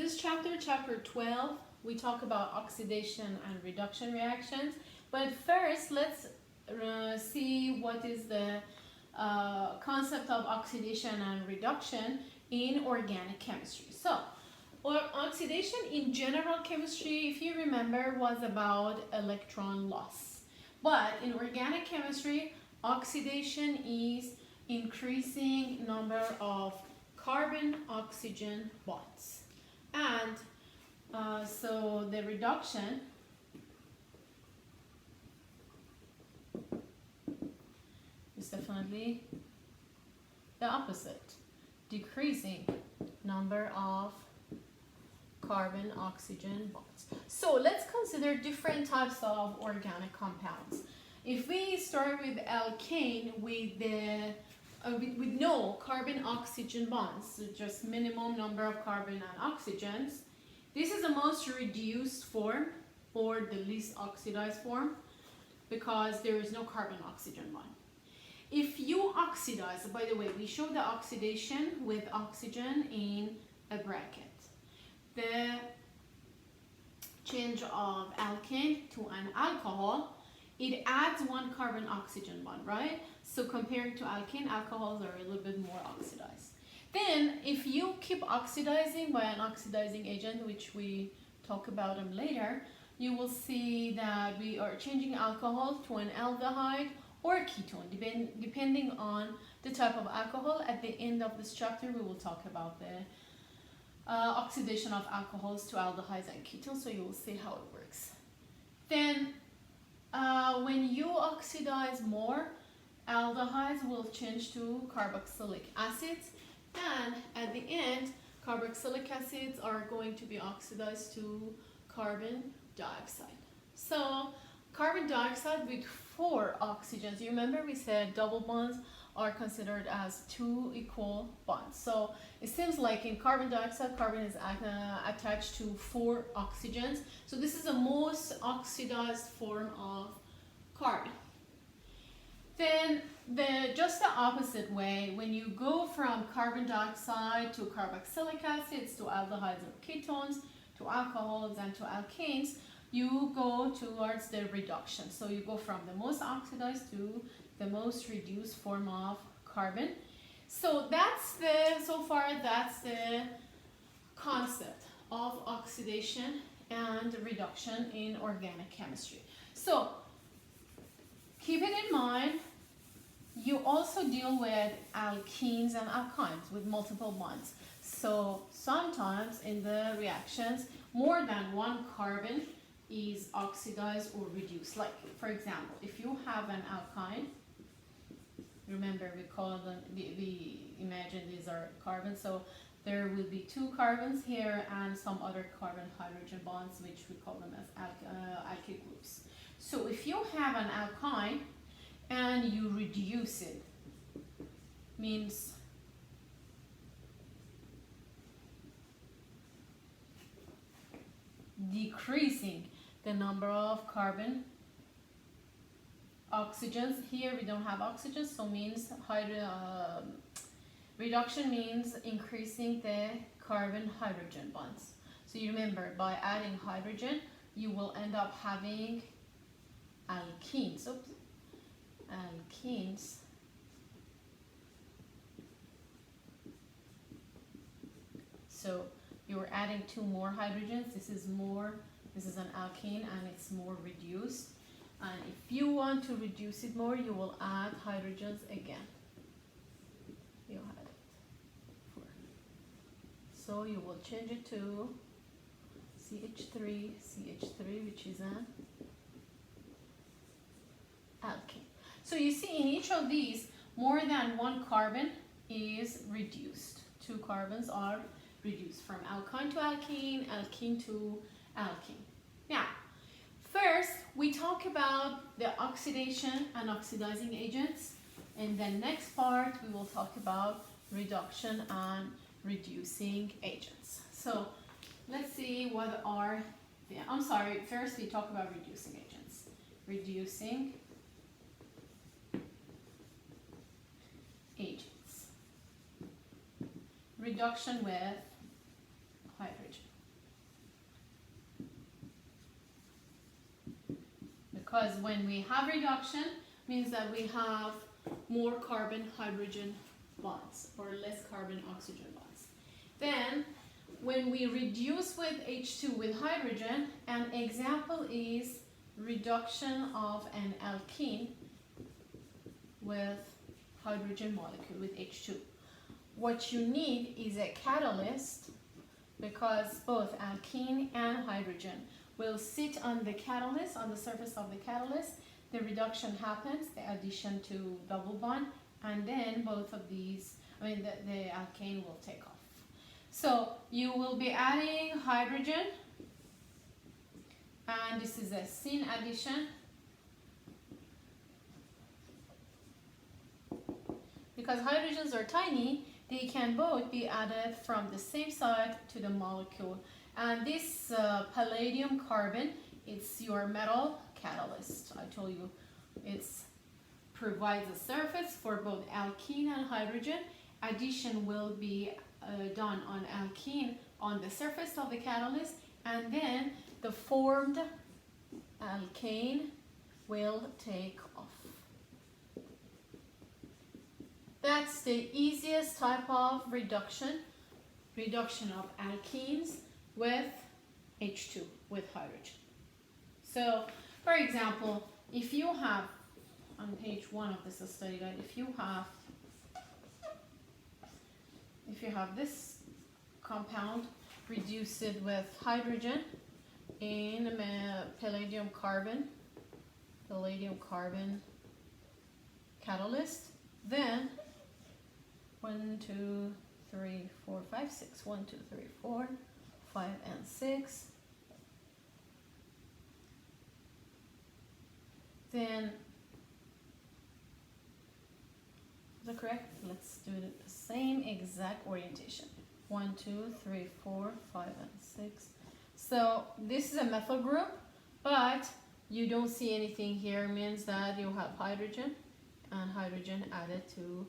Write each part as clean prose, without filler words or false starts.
this chapter, chapter 12, we talk about oxidation and reduction reactions. But first, let's see what is the concept of oxidation and reduction in organic chemistry. So, oxidation in general chemistry, if you remember, was about electron loss. But in organic chemistry, oxidation is increasing number of carbon-oxygen bonds. And so the reduction is definitely the opposite, decreasing number of carbon-oxygen bonds. So let's consider different types of organic compounds. If we start with alkane with no carbon-oxygen bonds, so just minimum number of carbon and oxygens, this is the most reduced form or the least oxidized form because there is no carbon-oxygen bond. If you oxidize, by the way, we show the oxidation with oxygen in a bracket. The change of alkane to an alcohol, it adds one carbon-oxygen bond, right? So compared to alkane, alcohols are a little bit more oxidized. Then, if you keep oxidizing by an oxidizing agent, which we talk about them later, you will see that we are changing alcohol to an aldehyde or ketone, depending on the type of alcohol. At the end of this chapter, we will talk about the oxidation of alcohols to aldehydes and ketones, so you will see how it works. Then, when you oxidize more, aldehydes will change to carboxylic acids, and at the end, carboxylic acids are going to be oxidized to carbon dioxide. So, carbon dioxide with 4 oxygens. You remember we said double bonds are considered as 2 equal bonds. So it seems like in carbon dioxide, carbon is attached to 4 oxygens. So this is the most oxidized form of carbon. Then just the opposite way, when you go from carbon dioxide to carboxylic acids to aldehydes or ketones to alcohols and to alkanes, you go towards the reduction. So you go from the most oxidized to the most reduced form of carbon. So so far that's the concept of oxidation and reduction in organic chemistry. So keep it in mind, you also deal with alkenes and alkynes with multiple bonds. So sometimes in the reactions, more than one carbon is oxidized or reduced. Like, for example, if you have an alkyne, remember we call them, we imagine these are carbons, so there will be 2 carbons here and some other carbon-hydrogen bonds, which we call them as alkyl groups. So if you have an alkyne and you reduce it, means decreasing the number of carbon oxygens. Here we don't have oxygen, so means reduction means increasing the carbon-hydrogen bonds. So you remember, by adding hydrogen, you will end up having alkenes. Oops. Alkenes. So you're adding 2 more hydrogens. This is an alkene and it's more reduced. And if you want to reduce it more, you will add hydrogens again. You had it. 4. So you will change it to CH3, which is an alkene. So you see in each of these, more than 1 carbon is reduced. 2 carbons are reduced from alkyne to alkene, alkene to alkene. Now, first we talk about the oxidation and oxidizing agents, and then next part we will talk about reduction and reducing agents. So let's see what are first we talk about reducing agents. Reducing agents. Reduction with hydrogen. because when we have reduction, means that we have more carbon hydrogen bonds or less carbon oxygen bonds. Then when we reduce with H2 with hydrogen, an example is reduction of an alkene with hydrogen molecule with H2. What you need is a catalyst, because both alkene and hydrogen will sit on the catalyst, on the surface of the catalyst. The reduction happens, the addition to double bond, and then both of these, the alkane will take off. So you will be adding hydrogen, and this is a syn addition. Because hydrogens are tiny, they can both be added from the same side to the molecule. And this palladium carbon, it's your metal catalyst. I told you it provides a surface for both alkene and hydrogen. Addition will be done on alkene on the surface of the catalyst, and then the formed alkane will take off. That's the easiest type of reduction of alkenes with H2, with hydrogen. So, for example, if you have, on page 1 of this study guide, if you have this compound, reduce it with hydrogen in palladium carbon catalyst, then 1, 2, 3, 4, 5, 6. 1, 2, 3, 4, 5, and 6. Then, is that correct? Let's do the same exact orientation. 1, 2, 3, 4, 5, and 6. So this is a methyl group, but you don't see anything here. Means that you have hydrogen and hydrogen added to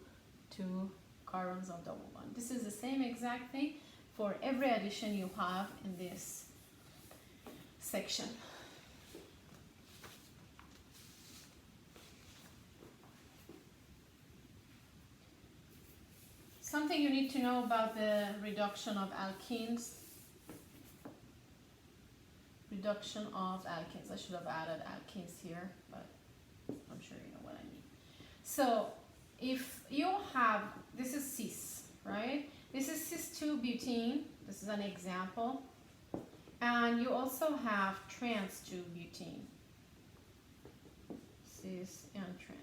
2 carbons of double bond. This is the same exact thing for every addition you have in this section. Something you need to know about the reduction of alkenes. I should have added alkenes here, but I'm sure you know what I mean. So if you have, this is cis, right? This is cis-2-butene. This is an example. And you also have trans-2-butene. Cis and trans.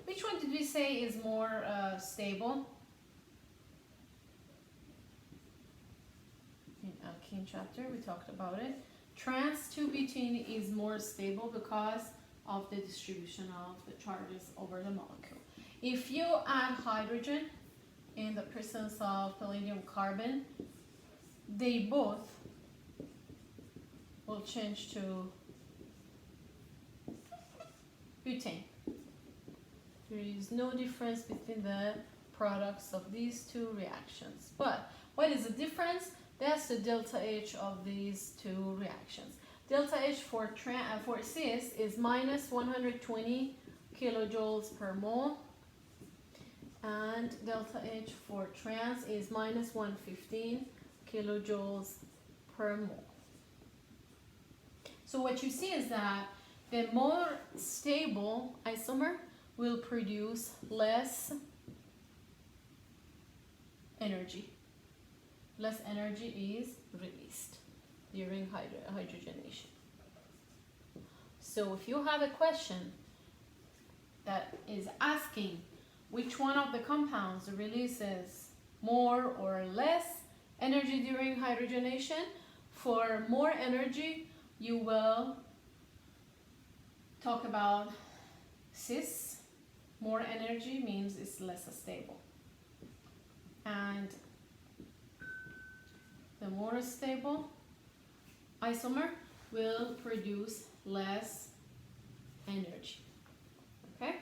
Which one did we say is more stable? In alkene chapter, we talked about it. Trans-2-butene is more stable because of the distribution of the charges over the molecule. If you add hydrogen in the presence of palladium carbon, they both will change to butane. There is no difference between the products of these two reactions. But what is the difference? That's the delta H of these two reactions. Delta H for cis is minus 120 kilojoules per mole, and delta H for trans is minus 115 kilojoules per mole. So what you see is that the more stable isomer will produce less energy. Less energy is released during hydrogenation. So if you have a question that is asking which one of the compounds releases more or less energy during hydrogenation, for more energy you will talk about cis. More energy means it's less stable. And the more stable isomer will produce less energy. Okay?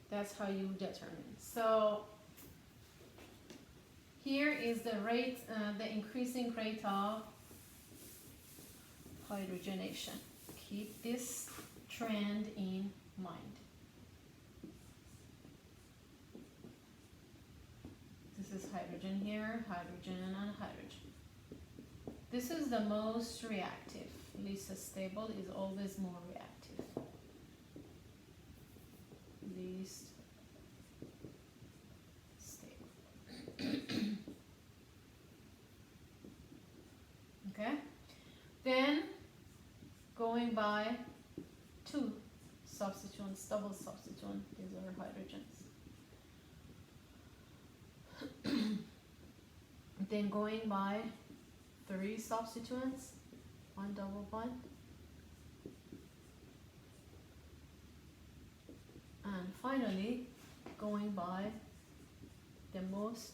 That's how you determine. So here is the rate, the increasing rate of hydrogenation. Keep this trend in mind. This is hydrogen here, hydrogen and hydrogen. This is the most reactive. Least stable is always more reactive. Least stable. Okay? Then going by two substituents, double substituent, these are hydrogens. Then going by three substituents, one double bond, and finally going by the most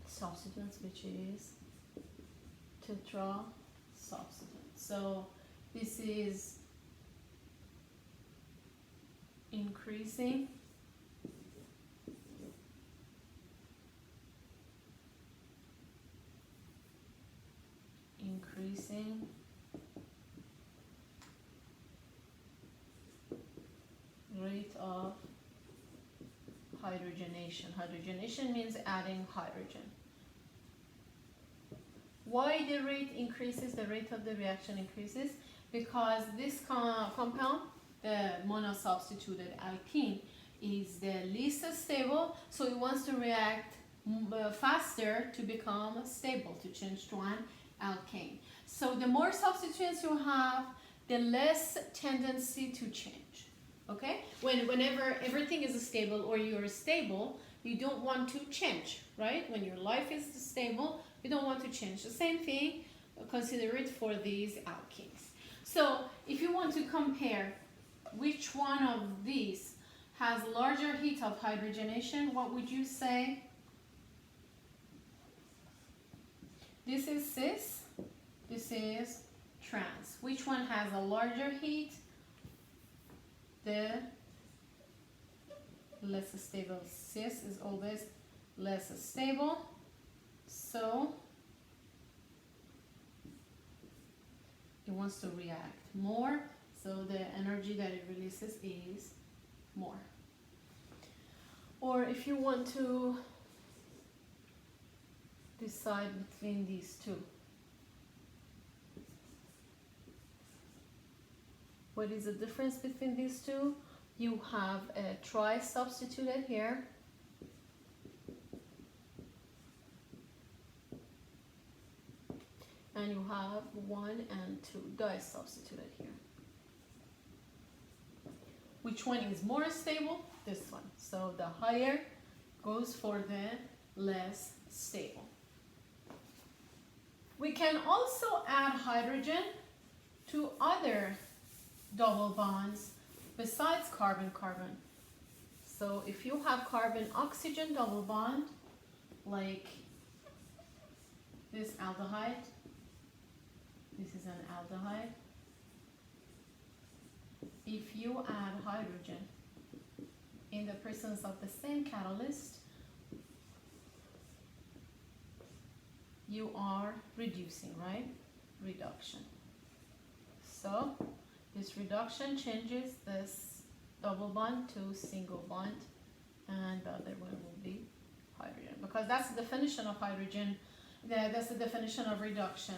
substituents, which is tetra substituent. So this is increasing rate of hydrogenation. Hydrogenation means adding hydrogen. Why the rate increases, the rate of the reaction increases? Because this compound, the monosubstituted alkene, is the least stable, so it wants to react faster to become stable, to change to an alkane. So the more substituents you have, the less tendency to change. Okay? Whenever everything is stable or you're stable, you don't want to change, right? When your life is stable, you don't want to change. The same thing, consider it for these alkenes. So if you want to compare which one of these has larger heat of hydrogenation, what would you say? This is cis, this is trans. Which one has a larger heat? The less stable. Cis is always less stable, so it wants to react more, so the energy that it releases is more. Or if you want to decide between these two, what is the difference between these two? You have a tri-substituted here, and you have 1 and 2 di-substituted here. Which one is more stable? This one. So the higher goes for the less stable. We can also add hydrogen to other double bonds besides carbon-carbon. So if you have carbon-oxygen double bond, like this aldehyde, this is an aldehyde. If you add hydrogen in the presence of the same catalyst, you are reducing, right? Reduction. So this reduction changes this double bond to single bond, and the other one will be hydrogen, because that's the definition of hydrogen. That's the definition of reduction.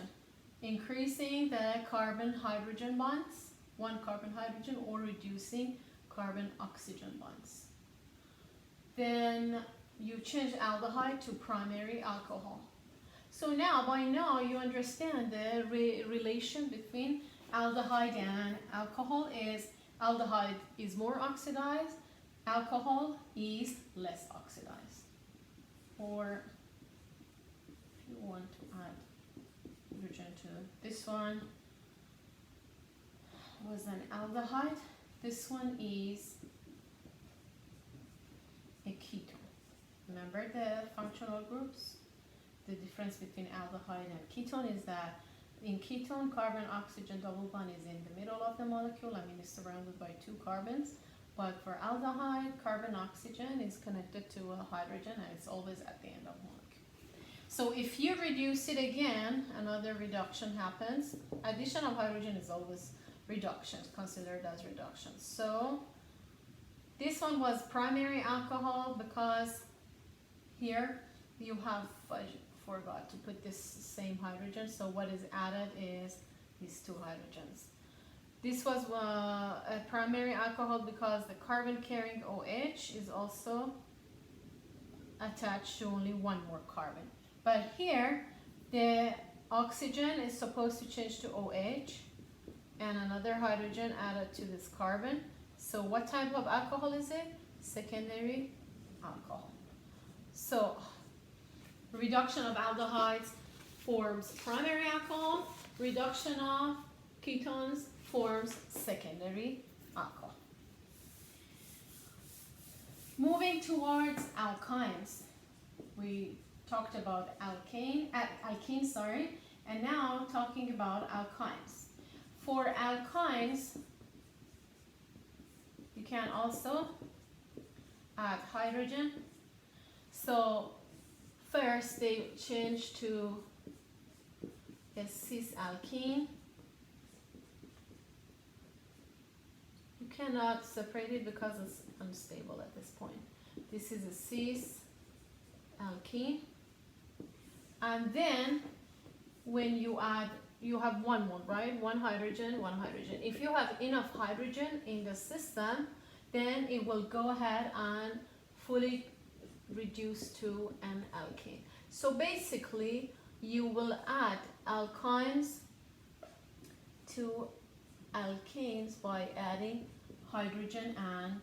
Increasing the carbon-hydrogen bonds, one carbon-hydrogen, or reducing carbon-oxygen bonds. Then you change aldehyde to primary alcohol. So now, by now, you understand the relation between aldehyde and alcohol is aldehyde is more oxidized, alcohol is less oxidized. Or if you want to add hydrogen to this one, was an aldehyde. This one is a ketone. Remember the functional groups? The difference between aldehyde and ketone is that in ketone, carbon-oxygen double bond is in the middle of the molecule. I mean, it's surrounded by 2 carbons. But for aldehyde, carbon-oxygen is connected to a hydrogen, and it's always at the end of the molecule. So if you reduce it again, another reduction happens. Addition of hydrogen is always reduction, considered as reduction. So this one was primary alcohol because here you have, I forgot to put this same hydrogen, so what is added is these two hydrogens. This was a primary alcohol because the carbon carrying OH is also attached to only one more carbon. But here the oxygen is supposed to change to OH and another hydrogen added to this carbon. So what type of alcohol is it? Secondary alcohol. So reduction of aldehydes forms primary alcohol, reduction of ketones forms secondary alcohol. Moving towards alkynes, we talked about alkenes, and now talking about alkynes. For alkynes, you can also add hydrogen. So first they change to a cis alkene. You cannot separate it because it's unstable at this point. This is a cis alkene. And then when you add, you have one more, right? One hydrogen, one hydrogen. If you have enough hydrogen in the system, then it will go ahead and fully reduce to an alkene. So basically, you will add alkynes to alkanes by adding hydrogen and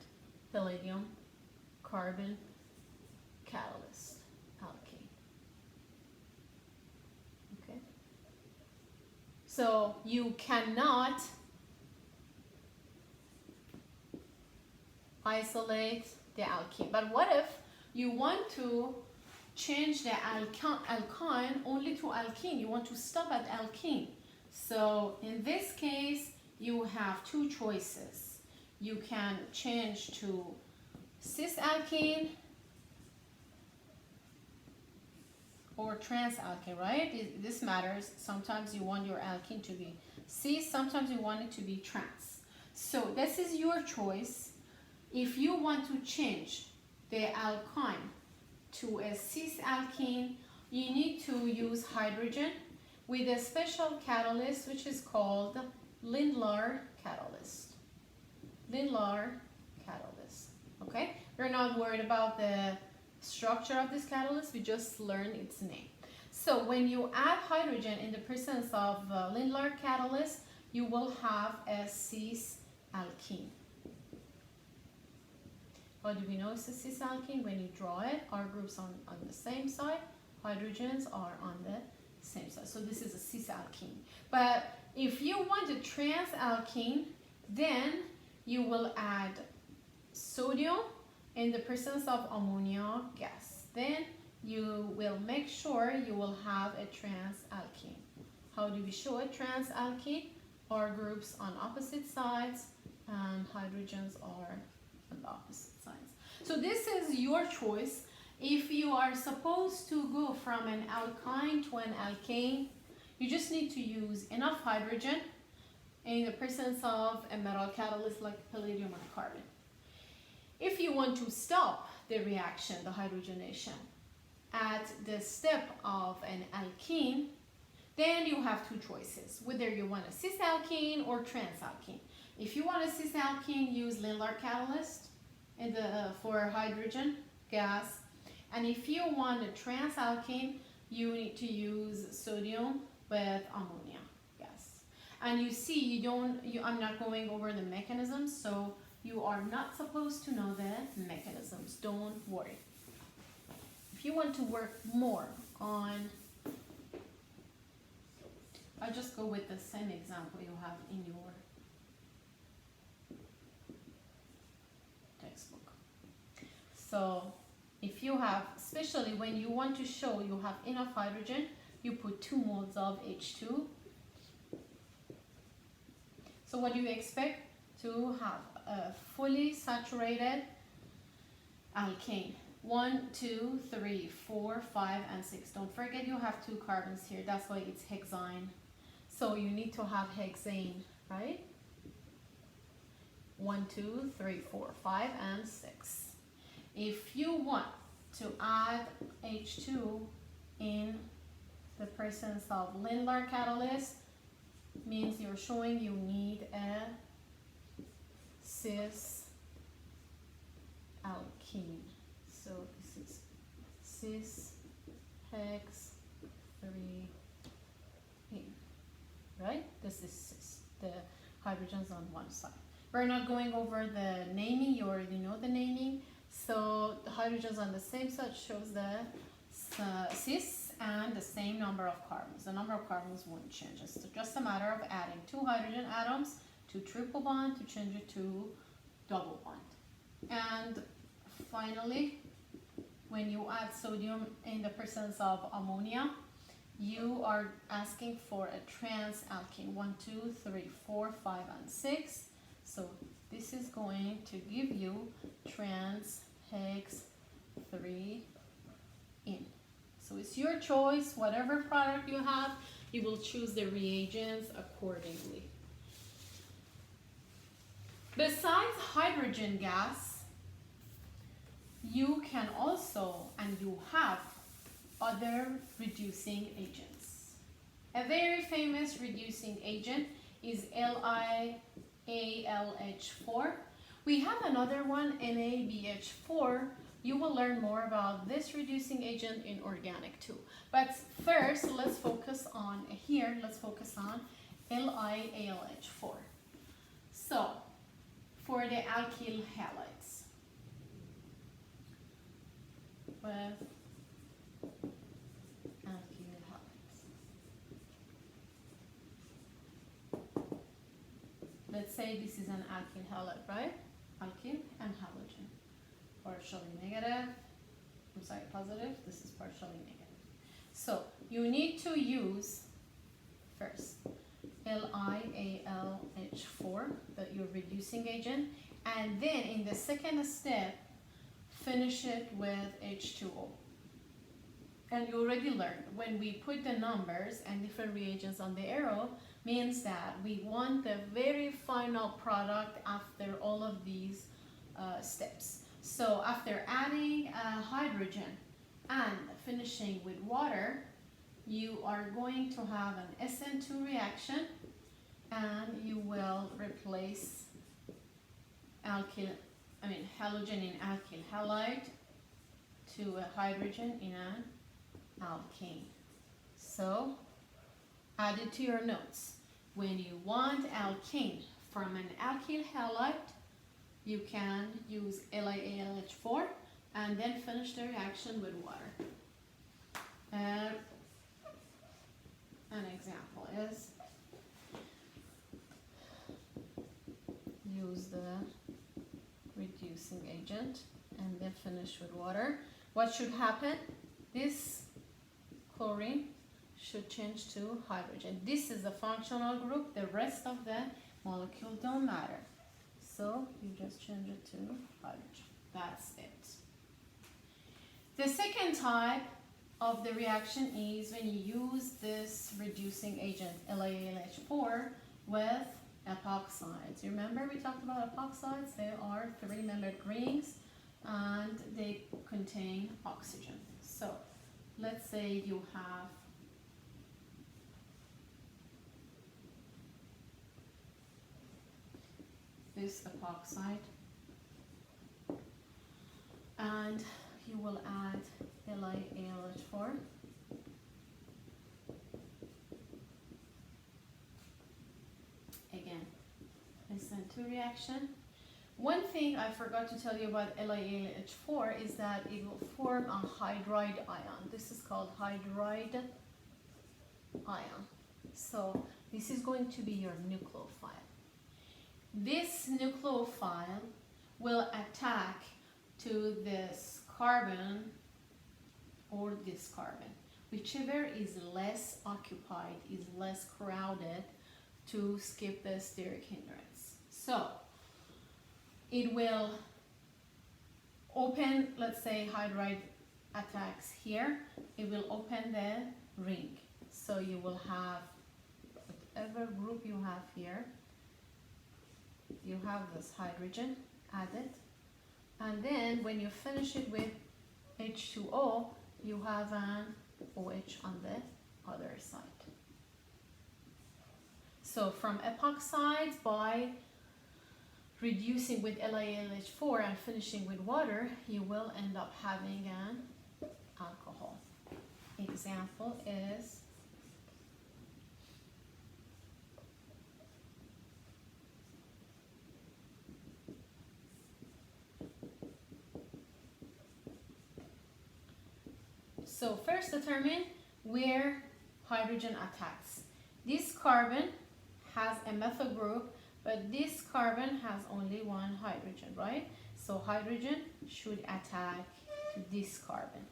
palladium carbon catalyst alkene. Okay? So you cannot isolate the alkene. But what if you want to change the alkyne only to alkene? You want to stop at alkene. So in this case, you have two choices. You can change to cis alkene or trans alkene, right? This matters. Sometimes you want your alkene to be cis, sometimes you want it to be trans. So this is your choice. If you want to change the alkyne to a cis alkene, you need to use hydrogen with a special catalyst which is called Lindlar catalyst. Lindlar catalyst. Okay? We're not worried about the structure of this catalyst, we just learned its name. So when you add hydrogen in the presence of Lindlar catalyst, you will have a cis alkene. How do we know it's a cis alkene? When you draw it, R groups on the same side, hydrogens are on the same side. So this is a cis alkene. But if you want a trans alkene, then you will add sodium in the presence of ammonia gas. Then you will make sure you will have a trans alkene. How do we show a trans alkene? R groups on opposite sides and hydrogens are on the opposite sides. So this is your choice. If you are supposed to go from an alkyne to an alkane, you just need to use enough hydrogen in the presence of a metal catalyst like palladium or carbon. If you want to stop the reaction, the hydrogenation, at the step of an alkene, then you have two choices, whether you want a cis alkene or trans alkene. If you want a cis alkene, use Lindlar catalyst for hydrogen gas. And if you want a trans alkene, you need to use sodium with ammonia gas. And you see, I'm not going over the mechanisms, so you are not supposed to know the mechanisms. Don't worry. If you want to work more on, I'll just go with the same example you have in your textbook. So if you have, especially when you want to show you have enough hydrogen, you put 2 moles of H2. So what do you expect? To have a fully saturated alkane. 1, 2, 3, 4, 5, and 6. Don't forget you have 2 carbons here. That's why it's hexane. So you need to have hexane, right? 1, 2, 3, 4, 5, and 6. If you want to add H2 in the presence of Lindlar catalyst, means you're showing you need a cis alkene. So this is cis hex 3 in, right? This is cis, the hydrogens on one side. We're not going over the naming, you already know the naming. So the hydrogens on the same side shows the cis and the same number of carbons. The number of carbons won't change. It's just a matter of adding 2 hydrogen atoms to triple bond to change it to double bond. And finally, when you add sodium in the presence of ammonia, you are asking for a trans alkene. 1, 2, 3, 4, 5, and 6. So this is going to give you trans hex 3 in. So it's your choice. Whatever product you have, you will choose the reagents accordingly. Besides hydrogen gas, you can also, and you have, other reducing agents. A very famous reducing agent is LiAlH4. We have another one, NaBH4. You will learn more about this reducing agent in organic too. But first, let's focus on here, let's focus on LiAlH4. So, for the alkyl halides, with alkyl halides. Let's say this is an alkyl halide, right? Alkyl and halogen. Partially negative, I'm sorry, positive, this is partially negative. So you need to use first LiAlH4, your reducing agent, and then in the second step, finish it with H2O. And you already learned, when we put the numbers and different reagents on the arrow, means that we want the very final product after all of these steps. So after adding hydrogen and finishing with water, you are going to have an SN2 reaction, and you will replace halogen in alkyl halide to a hydrogen in an alkane. So add it to your notes. When you want alkane from an alkyl halide, you can use LiAlH4 and then finish the reaction with water. An example is use the reducing agent and then finish with water. What should happen? This chlorine should change to hydrogen. This is the functional group. The rest of the molecule don't matter. So you just change it to hydrogen. That's it. The second type of the reaction is when you use this reducing agent, LiAlH4, with epoxides. You remember we talked about epoxides? They are 3-membered rings and they contain oxygen. So let's say you have this epoxide and you will add LiAlH4. Again, SN2 reaction. One thing I forgot to tell you about LiAlH4 is that it will form a hydride ion. This is called hydride ion. So this is going to be your nucleophile. This nucleophile will attack to this carbon or this carbon, whichever is less occupied, is less crowded, to skip the steric hindrance. So it will open, let's say hydride attacks here, it will open the ring. So you will have whatever group you have here, you have this hydrogen added, and then when you finish it with H2O, you have an OH on the other side. So from epoxides, by reducing with LiAlH4 and finishing with water, you will end up having an alcohol. Example is so first determine where hydrogen attacks. This carbon has a methyl group, but this carbon has only one hydrogen, right? So hydrogen should attack this carbon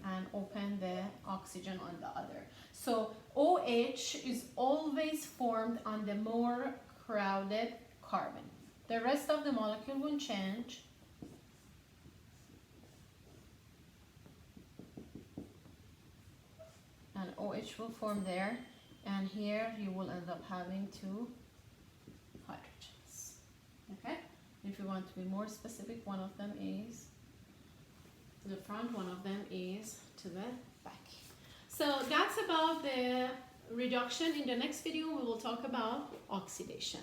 and open the oxygen on the other. So OH is always formed on the more crowded carbon. The rest of the molecule will change. And OH will form there, and here you will end up having two hydrogens. Okay? If you want to be more specific, one of them is to the front, one of them is to the back. So that's about the reduction. In the next video, we will talk about oxidation.